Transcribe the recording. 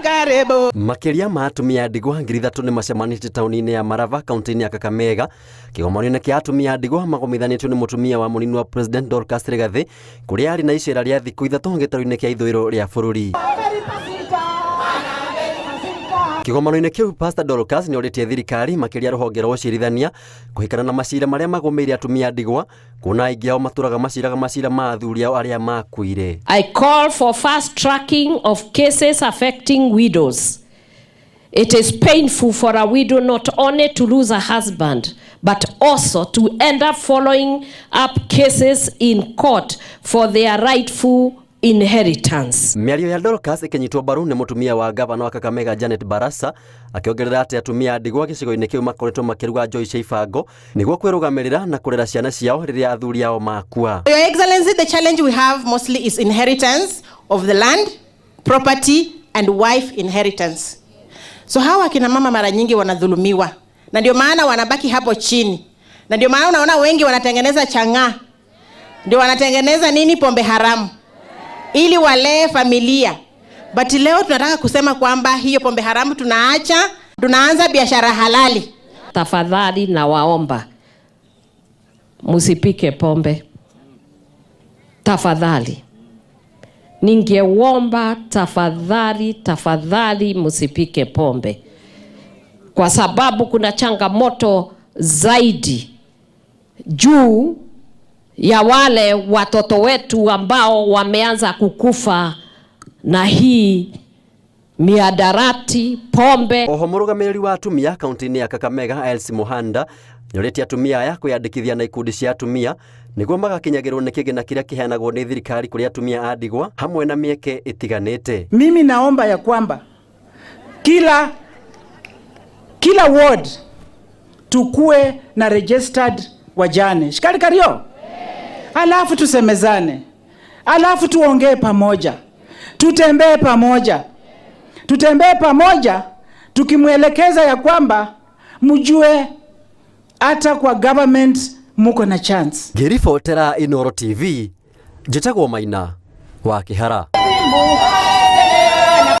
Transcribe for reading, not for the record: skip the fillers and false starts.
karibu. Makiria ma atumia ndigwa 3,000 ni macemanĩtie taũni-inĩ ya Marava kaunti-inĩ ya Kakamega. Kĩgomano-inĩ kĩa atumia ndigwa magomithanĩtio nĩ mũtumia wa mũnini wa President Dorcas Rigathi kũrĩa arĩ na icera rĩa thikũ 3 gĩtarũ-inĩ kĩa ithũĩro rĩa bũrũri. Kĩgomano-inĩ kĩu Pastor Dorcas nĩ orĩtie thirikari makĩria rũhonge rwa ũcirithania kũhĩkana na macira marĩa magomeire atumia ndigwa kuona aingĩ ao matũraga macira ma athuri ao arĩa makuire. I call for fast tracking of cases affecting widows. It is painful for a widow not only to lose a husband but also to end up following up cases in court for their rightful inheritance. Mĩario ya Dorcas ĩkĩnyitwo mbaru nĩ mũtumia wa gavana wa Kakamega Janet Barasa akĩongerera atĩ atumia ndigwa gĩcigo-inĩ kĩu makoretwo makĩruga njoi cia ibango nĩguo kwĩrũgamĩrĩra na kũrera ciana ciao rĩrĩa athuri ao makua. Your Excellency, the challenge we have mostly is inheritance of the land, property and wife inheritance. So hawa kina mama mara nyingi wanadhulumiwa na ndio maana wanabaki hapo chini, na ndio maana unaona wengi wanatengeneza chang'aa, ndio wanatengeneza nini, pombe haramu ili walee familia. But leo tunataka kusema kwamba hiyo pombe haramu tunaacha, tunaanza biashara halali. Tafadhali na waomba musipike pombe. Tafadhali. Ningeomba tafadhali musipike pombe. Kwa sababu kuna changamoto zaidi juu ya wale watoto wetu ambao wameanza kukufa na hii miadarati pombe. Oho mũrũgamĩrĩri wa atumia kaunti-inĩ ya Kakamega Elsie Muhanda nĩorĩtie atumia aya kwĩyandĩkithia na ikundi cia atumia nĩguo magakinyagĩrwo nĩ kĩgĩna kĩrĩa kĩheanagwo nĩ thirikari kũrĩ atumia a ndigwa hamwe na mĩeke ĩtiganĩte. Mimi naomba ya kwamba kila ward tukue na registered wajane. Shikari kario. Alafu tusemezane, alafu tuongee pamoja, tutembee pamoja, tukimwelekeza ya kwamba mjue hata kwa government muko na chance. Ngĩribotera Inooro TV, njĩtagwo Maina wa Kĩhara.